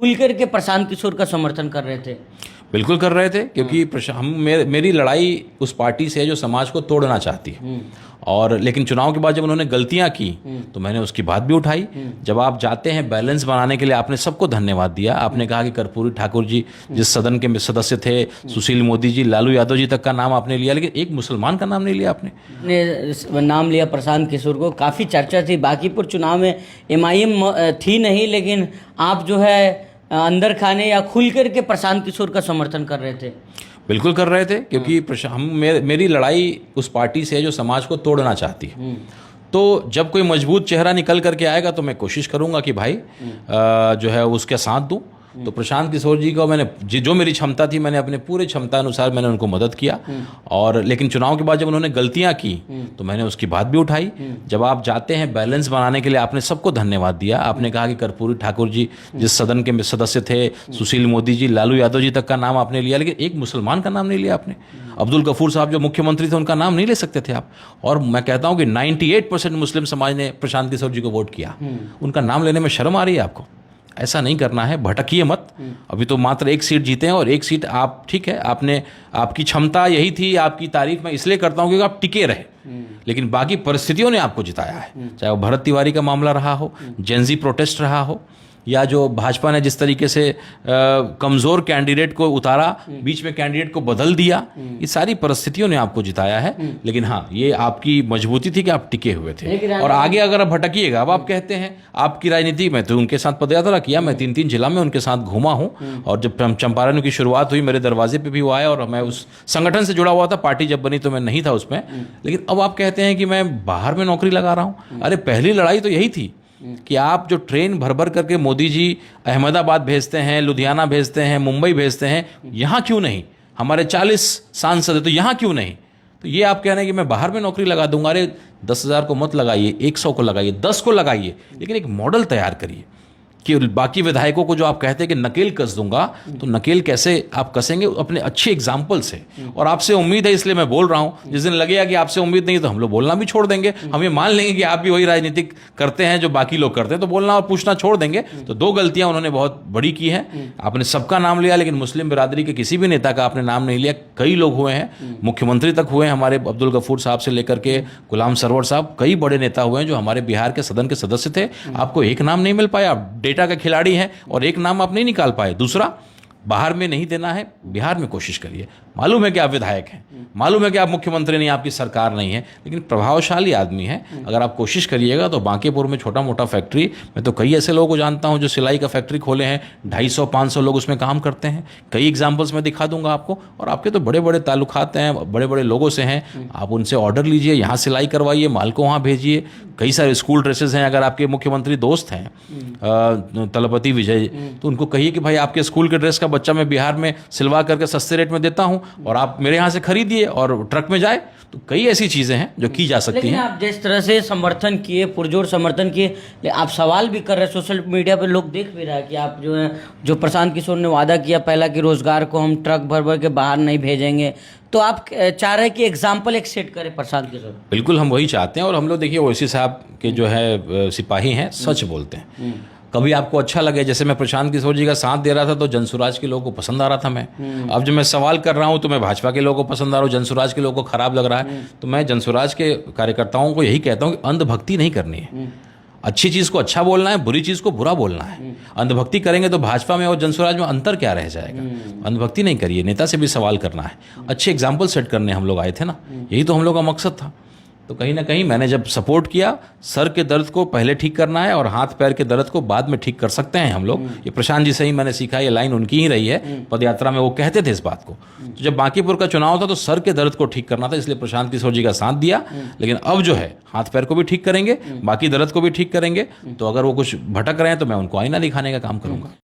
खुल करके प्रशांत किशोर का समर्थन कर रहे थे। बिल्कुल कर रहे थे, क्योंकि मेरी लड़ाई उस पार्टी से है जो समाज को तोड़ना चाहती है। और लेकिन चुनाव के बाद जब उन्होंने गलतियां की तो मैंने उसकी बात भी उठाई। जब आप जाते हैं बैलेंस बनाने के लिए, आपने सबको धन्यवाद दिया। आपने कहा कि कर्पूरी ठाकुर जी जिस सदन के सदस्य थे, सुशील मोदी जी, लालू यादव जी तक का नाम आपने लिया, लेकिन एक मुसलमान का नाम नहीं लिया आपने। नाम लिया प्रशांत किशोर को, काफ़ी चर्चा थी। बांकीपुर चुनाव में MIM थी नहीं, लेकिन आप जो है अंदर खाने या खुल करके प्रशांत किशोर का समर्थन कर रहे थे। बिल्कुल कर रहे थे, क्योंकि मेरी लड़ाई उस पार्टी से है जो समाज को तोड़ना चाहती है। तो जब कोई मजबूत चेहरा निकल करके आएगा तो मैं कोशिश करूंगा कि भाई जो है उसके साथ दूं। तो प्रशांत किशोर जी को मैंने जो मेरी क्षमता थी, मैंने अपने पूरे क्षमता अनुसार मैंने उनको मदद किया। और लेकिन चुनाव के बाद जब उन्होंने गलतियां की तो मैंने उसकी बात भी उठाई। जब आप जाते हैं बैलेंस बनाने के लिए, आपने सबको धन्यवाद दिया। आपने कहा कि कर्पूरी ठाकुर जी जिस सदन के सदस्य थे, सुशील मोदी जी, लालू यादव जी तक का नाम आपने लिया, लेकिन एक मुसलमान का नाम नहीं लिया आपने। अब्दुल गफूर साहब जो मुख्यमंत्री थे, उनका नाम नहीं ले सकते थे आप। और मैं कहता हूं कि 98% मुस्लिम समाज ने प्रशांत किशोर जी को वोट किया। उनका नाम लेने में शर्म आ रही है आपको? ऐसा नहीं करना है, भटकिए मत। अभी तो मात्र एक सीट जीते हैं, और एक सीट आप, ठीक है, आपकी क्षमता यही थी। आपकी तारीफ मैं इसलिए करता हूं क्योंकि आप टिके रहे, लेकिन बाकी परिस्थितियों ने आपको जिताया है। चाहे वो भरत तिवारी का मामला रहा हो, जेनजी प्रोटेस्ट रहा हो, या जो भाजपा ने जिस तरीके से कमज़ोर कैंडिडेट को उतारा, बीच में कैंडिडेट को बदल दिया, ये सारी परिस्थितियों ने आपको जिताया है। लेकिन हाँ, ये आपकी मजबूती थी कि आप टिके हुए थे। और आगे अगर आप भटकिएगा, अब आप कहते हैं आपकी राजनीति में, तो उनके साथ पदयात्रा किया, मैं 3 जिला में उनके साथ घूमा हूँ। और जब चंपारण की शुरुआत हुई, मेरे दरवाजे पर भी वो आए, और मैं उस संगठन से जुड़ा हुआ था। पार्टी जब बनी तो मैं नहीं था उसमें। लेकिन अब आप कहते हैं कि मैं बाहर में नौकरी लगा रहा हूँ। अरे पहली लड़ाई तो यही थी कि आप जो ट्रेन भर भर करके मोदी जी अहमदाबाद भेजते हैं, लुधियाना भेजते हैं, मुंबई भेजते हैं, यहाँ क्यों नहीं? हमारे 40 सांसद है, तो यहाँ क्यों नहीं? तो ये आप कह रहे हैं कि मैं बाहर में नौकरी लगा दूंगा। अरे 10,000 को मत लगाइए, 100 को लगाइए, 10 को लगाइए, लेकिन एक मॉडल तैयार करिए कि बाकी विधायकों को जो आप कहते हैं कि नकेल कस दूंगा, तो नकेल कैसे आप कसेंगे? अपने अच्छे एग्जाम्पल से। और आपसे उम्मीद है, इसलिए मैं बोल रहा हूं। जिस दिन लगेगा कि आपसे उम्मीद नहीं, तो हम लोग बोलना भी छोड़ देंगे। हम ये मान लेंगे कि आप भी वही राजनीतिक करते हैं जो बाकी लोग करते हैं, तो बोलना और पूछना छोड़ देंगे। तो 2 गलतियां उन्होंने बहुत बड़ी की है। आपने सबका नाम लिया, लेकिन मुस्लिम बिरादरी के किसी भी नेता का आपने नाम नहीं लिया। कई लोग हुए हैं, मुख्यमंत्री तक हुए हैं, हमारे अब्दुल गफूर साहब से लेकर के गुलाम सरवर साहब, कई बड़े नेता हुए हैं जो हमारे बिहार के सदन के सदस्य थे। आपको एक नाम नहीं मिल पाया। डेटा का खिलाड़ी है और एक नाम आप नहीं निकाल पाए। दूसरा, बाहर में नहीं देना है, बिहार में कोशिश करिए। मालूम है कि आप विधायक हैं, मालूम है कि आप मुख्यमंत्री नहीं, आपकी सरकार नहीं है, लेकिन प्रभावशाली आदमी है। अगर आप कोशिश करिएगा तो बांकीपुर में छोटा मोटा फैक्ट्री, मैं तो कई ऐसे लोगों को जानता हूं जो सिलाई का फैक्ट्री खोले हैं, 250-500 लोग उसमें काम करते हैं। कई एग्जाम्पल्स मैं दिखा दूंगा आपको। और आपके तो बड़े बड़े ताल्लुकात हैं, बड़े बड़े लोगों से हैं, आप उनसे ऑर्डर लीजिए, यहाँ सिलाई करवाइए, माल को वहाँ भेजिए। कई सारे स्कूल ड्रेसेस हैं। अगर आपके मुख्यमंत्री दोस्त हैं तलपति विजय, तो उनको कहिए कि भाई आपके स्कूल के ड्रेस का बच्चा मैं बिहार में सिलवा करके सस्ते रेट में देता हूं, और आप मेरे यहाँ से खरीदिए और ट्रक में जाए। तो कई ऐसी चीजें हैं जो की जा सकती हैं। आप जिस तरह से समर्थन किए, पुरजोर समर्थन किए, आप सवाल भी कर रहे हैं, सोशल मीडिया पे लोग देख भी रहा है कि आप जो है, जो प्रशांत किशोर ने वादा किया पहला कि रोजगार को हम ट्रक भर भर के बाहर नहीं भेजेंगे, तो आप चाह रहे हैं कि एग्जाम्पल एक सेट करें प्रशांत किशोर? बिल्कुल, हम वही चाहते हैं। और हम लोग देखिए ओवैसी साहब के जो है सिपाही हैं, सच बोलते हैं। कभी आपको अच्छा लगे, जैसे मैं प्रशांत किशोर जी का साथ दे रहा था तो जनसुराज के लोगों को पसंद आ रहा था मैं। अब जब मैं सवाल कर रहा हूं तो मैं भाजपा के लोगों को पसंद आ रहा हूं, जनसुराज के लोगों को खराब लग रहा है। तो मैं जनसुराज के कार्यकर्ताओं को यही कहता हूं कि अंधभक्ति नहीं करनी है। अच्छी चीज़ को अच्छा बोलना है, बुरी चीज़ को बुरा बोलना है। अंधभक्ति करेंगे तो भाजपा में और जनसुराज में अंतर क्या रह जाएगा? अंधभक्ति नहीं करिए, नेता से भी सवाल करना है, अच्छे एग्जाम्पल सेट करने हम लोग आए थे ना, यही तो हम लोग का मकसद था। तो कहीं ना कहीं मैंने जब सपोर्ट किया, सर के दर्द को पहले ठीक करना है और हाथ पैर के दर्द को बाद में ठीक कर सकते हैं हम लोग। ये प्रशांत जी से ही मैंने सीखा, ये लाइन उनकी ही रही है। पदयात्रा में वो कहते थे इस बात को। तो जब बांकीपुर का चुनाव था तो सर के दर्द को ठीक करना था, इसलिए प्रशांत किशोर जी का साथ दिया। लेकिन अब जो है हाथ पैर को भी ठीक करेंगे, बाकी दर्द को भी ठीक करेंगे। तो अगर वो कुछ भटक रहे हैं तो मैं उनको आईना दिखाने का काम करूंगा।